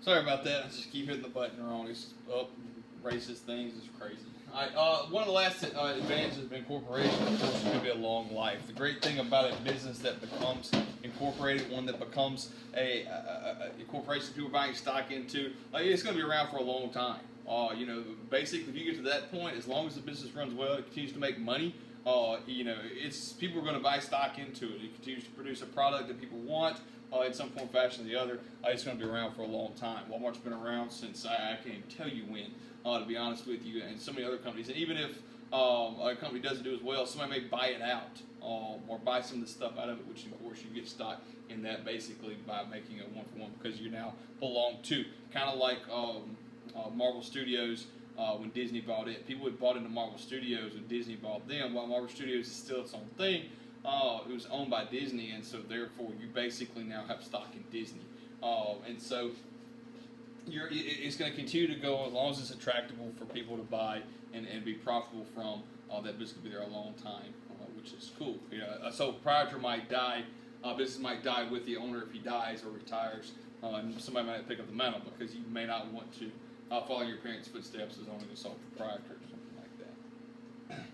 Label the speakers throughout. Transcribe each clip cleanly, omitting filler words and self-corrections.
Speaker 1: Sorry about that. I just keep hitting the button wrong. It's up, racist things. It's crazy. One of the last advantages of incorporation, of course, is going to be a long life. The great thing about a business that becomes incorporated, one that becomes a corporation people are buying stock into, it's going to be around for a long time. Basically, if you get to that point, as long as the business runs well, it continues to make money. It's people are going to buy stock into it. It continues to produce a product that people want. In some form, fashion, or the other, it's going to be around for a long time. Walmart's been around since I can't even tell you when, to be honest with you, and so many other companies. And even if a company doesn't do as well, somebody may buy it out or buy some of the stuff out of it, which of course you get stock in that basically by making it one for one because you now belong to. Kind of like Marvel Studios. When Disney bought it, people had bought into Marvel Studios when Disney bought them. While Marvel Studios is still its own thing, it was owned by Disney, and so therefore you basically now have stock in Disney. And so it's going to continue to go as long as it's attractable for people to buy and be profitable from. That business will be there a long time, which is cool. A sole proprietor might die, business might die with the owner if he dies or retires, and somebody might pick up the mantle because you may not want to follow your parents' footsteps as owning a sole proprietor or something like that.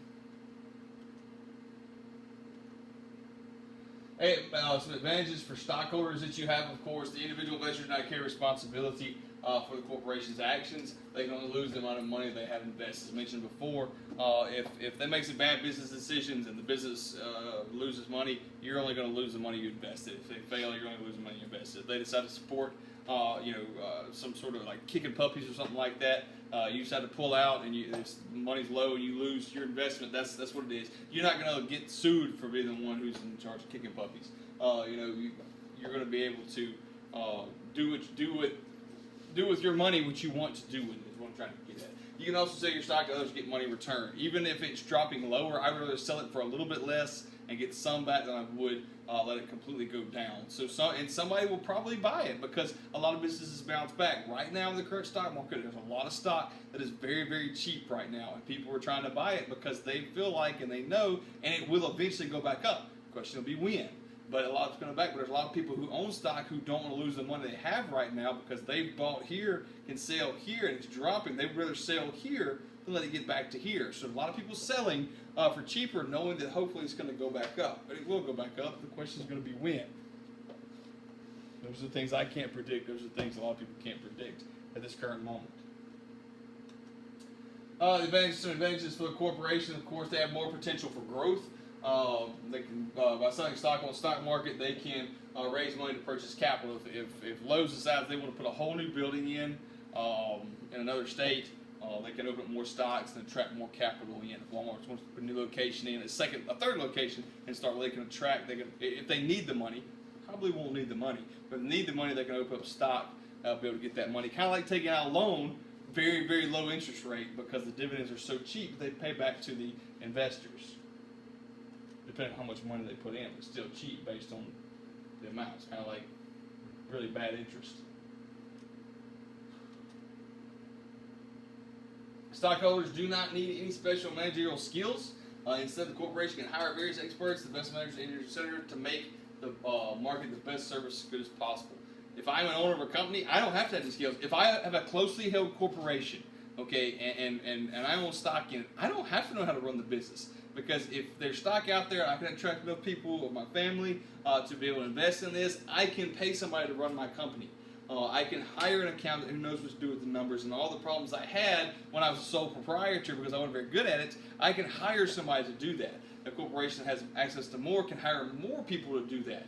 Speaker 1: Hey, some advantages for stockholders that you have, of course, the individual investor does not carry responsibility for the corporation's actions. They can only lose the amount of money they have invested. As mentioned before, if they make some bad business decisions and the business loses money, you're only going to lose the money you invested. If they fail, you're only going to lose the money you invested. If they decide to support some sort of like kicking puppies or something like that, you decide to pull out and money's low and you lose your investment. That's what it is. You're not going to get sued for being the one who's in charge of kicking puppies. You're going to be able to do with your money what you want to do with it. Is what I'm trying to get at. You can also sell your stock to others to get money returned. Even if it's dropping lower, I'd rather sell it for a little bit less and get some back than I would let it completely go down. And somebody will probably buy it because a lot of businesses bounce back. Right now in the current stock market, there's a lot of stock that is very, very cheap right now, and people are trying to buy it because they feel like and they know, and it will eventually go back up. The question will be when. But a lot is going to back. But there's a lot of people who own stock who don't want to lose the money they have right now because they've bought here and sell here, and it's dropping. They'd rather sell here than let it get back to here. So a lot of people selling for cheaper, knowing that hopefully it's going to go back up. But it will go back up. The question is going to be when. Those are the things I can't predict. Those are the things a lot of people can't predict at this current moment. Some advantages for the corporation, of course, they have more potential for growth. They can, by selling stock on the stock market, they can raise money to purchase capital. If Lowe's decides they want to put a whole new building in another state, they can open up more stocks and attract more capital in. If Walmart wants to put a new location in, a third location, and start, they can attract. If they need the money, probably won't need the money, but if they need the money, they can open up stock, be able to get that money. Kind of like taking out a loan, very, very low interest rate because the dividends are so cheap, they pay back to the investors. Depending on how much money they put in, but still cheap based on the amount. It's kind of like really bad interest. Stockholders do not need any special managerial skills. Instead, the corporation can hire various experts, the best managers, etc., to make the market the best service as good as possible. If I'm an owner of a company, I don't have to have these skills. If I have a closely held corporation, okay, and I own stock in it, I don't have to know how to run the business. Because if there's stock out there, I can attract enough people or my family to be able to invest in this. I can pay somebody to run my company. I can hire an accountant who knows what to do with the numbers and all the problems I had when I was a sole proprietor because I wasn't very good at it. I can hire somebody to do that. A corporation that has access to more can hire more people to do that.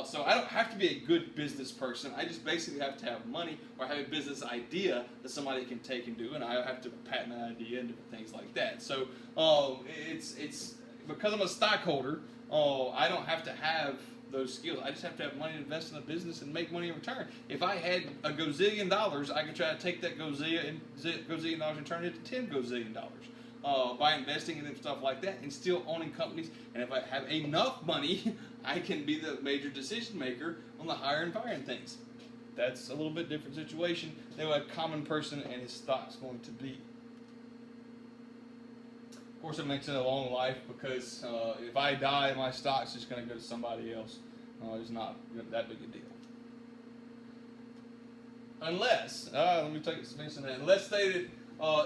Speaker 1: So I don't have to be a good business person. I just basically have to have money or have a business idea that somebody can take and do, and I have to patent that idea and different things like that. So it's because I'm a stockholder, I don't have to have those skills. I just have to have money to invest in a business and make money in return. If I had a gazillion dollars, I could try to take that gazillion dollars and turn it into $10 gazillion. By investing in stuff like that and still owning companies. And if I have enough money, I can be the major decision maker on the higher and firing things. That's a little bit different situation than what a common person and his stock's going to be. Of course, it makes it a long life because if I die, my stock's just going to go to somebody else. It's not that big a deal. Unless, let me mention that, unless stated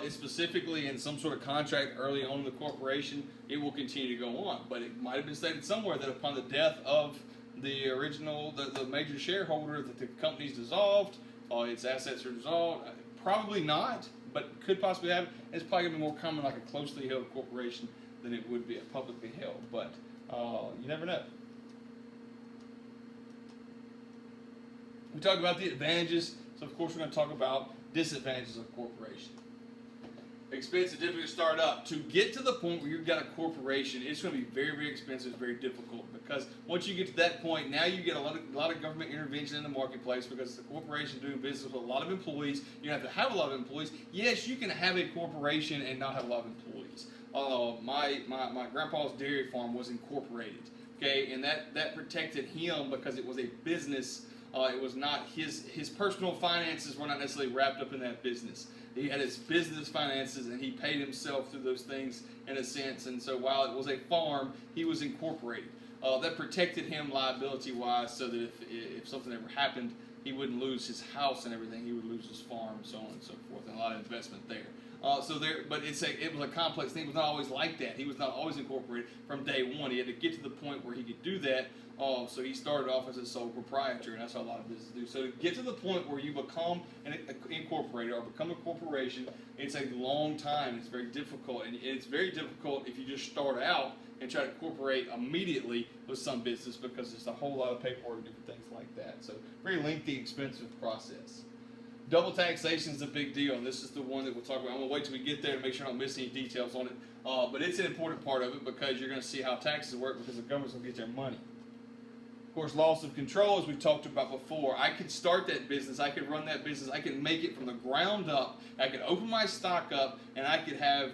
Speaker 1: specifically in some sort of contract early on in the corporation, it will continue to go on. But it might have been stated somewhere that upon the death of the original, the major shareholder, that the company's dissolved, its assets are dissolved. Probably not, but could possibly happen. It's probably going to be more common like a closely held corporation than it would be a publicly held. But you never know. We talked about the advantages, so of course we're going to talk about disadvantages of a corporation. Expensive, difficult to start up. To get to the point where you've got a corporation, it's going to be very, very expensive, very difficult, because once you get to that point, now you get a lot of government intervention in the marketplace, because the corporation doing business with a lot of employees. You have to have a lot of employees. Yes, you can have a corporation and not have a lot of employees. My grandpa's dairy farm was incorporated, okay, and that protected him because it was a business. It was not his personal finances were not necessarily wrapped up in that business. He had his business finances, and he paid himself through those things in a sense. And so while it was a farm, he was incorporated. That protected him liability-wise, so that if something ever happened, he wouldn't lose his house and everything. He would lose his farm, so on and so forth, and a lot of investment there. But it was a complex thing. It was not always like that. He was not always incorporated from day one. He had to get to the point where he could do that. So he started off as a sole proprietor, and that's how a lot of businesses do. So to get to the point where you become an incorporator or become a corporation, it's a long time. It's very difficult, and it's very difficult if you just start out and try to incorporate immediately with some business, because there's a whole lot of paperwork and different things like that. So very lengthy, expensive process. Double taxation is a big deal, and this is the one that we'll talk about. I'm going to wait till we get there to make sure I don't miss any details on it. But it's an important part of it, because you're going to see how taxes work, because the government's going to get their money. Of course, loss of control, as we've talked about before. I could start that business. I could run that business. I could make it from the ground up. I could open my stock up, and I could have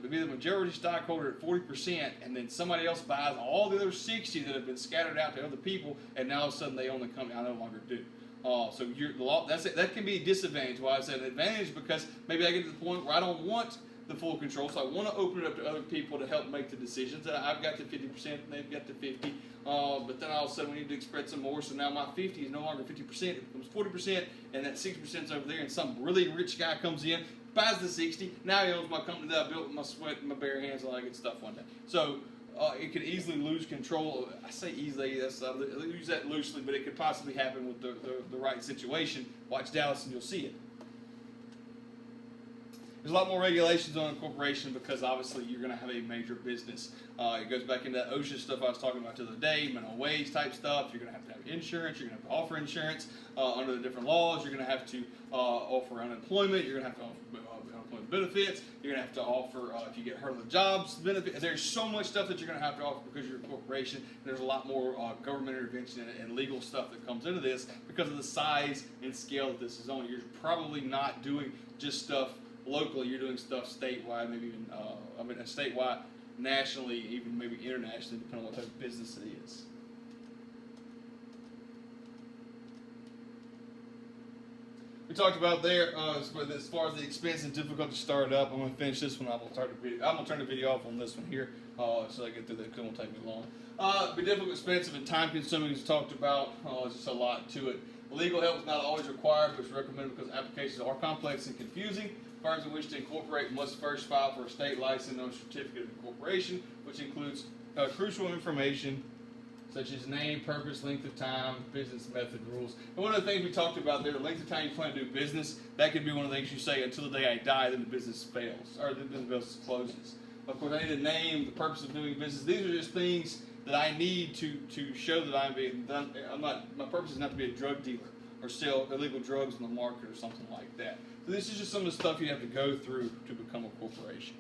Speaker 1: be the majority stockholder at 40%, and then somebody else buys all the other 60 that have been scattered out to other people, and now all of a sudden they own the company. I no longer do. So that can be a disadvantage. Why I said an advantage, because maybe I get to the point where I don't want the full control, so I want to open it up to other people to help make the decisions. I've got to 50%, and they've got to 50%. But then all of a sudden we need to spread some more, so now my 50 is no longer 50%, it becomes 40%, and that 60% is over there, and some really rich guy comes in, buys the 60, now he owns my company that I built with my sweat and my bare hands and all that good stuff one day. So it could easily lose control. I say easily, I use that loosely, but it could possibly happen with the right situation. Watch Dallas and you'll see it. There's a lot more regulations on a corporation, because obviously you're going to have a major business. It goes back into that OSHA stuff I was talking about the other day, minimum wage type stuff. You're going to have insurance. You're going to have to offer insurance under the different laws. You're going to have to offer unemployment. You're going to have to offer unemployment benefits. You're going to have to offer, if you get hurt on the jobs, benefit. There's so much stuff that you're going to have to offer because you're a corporation. There's a lot more government intervention and legal stuff that comes into this because of the size and scale that this is on. You're probably not doing just stuff locally. You're doing stuff statewide, maybe even statewide, nationally, even maybe internationally, depending on what type of business it is. We talked about there as far as the expense and difficulty to start up. I'm going to finish this one. I'm going to turn the video off on this one here so I get through that. It won't take me long. Be difficult, expensive, and time consuming as talked about. There's just a lot to it. Legal help is not always required, but it's recommended because applications are complex and confusing. Firms in which to incorporate must first file for a state license or certificate of incorporation, which includes crucial information such as name, purpose, length of time, business method, rules. And one of the things we talked about there, the length of time you plan to do business, that could be one of the things you say until the day I die, then the business fails, or the business closes. Of course, I need a name, the purpose of doing business. These are just things that I need to show that I'm being done. My purpose is not to be a drug dealer or sell illegal drugs in the market or something like that. So this is just some of the stuff you have to go through to become a corporation.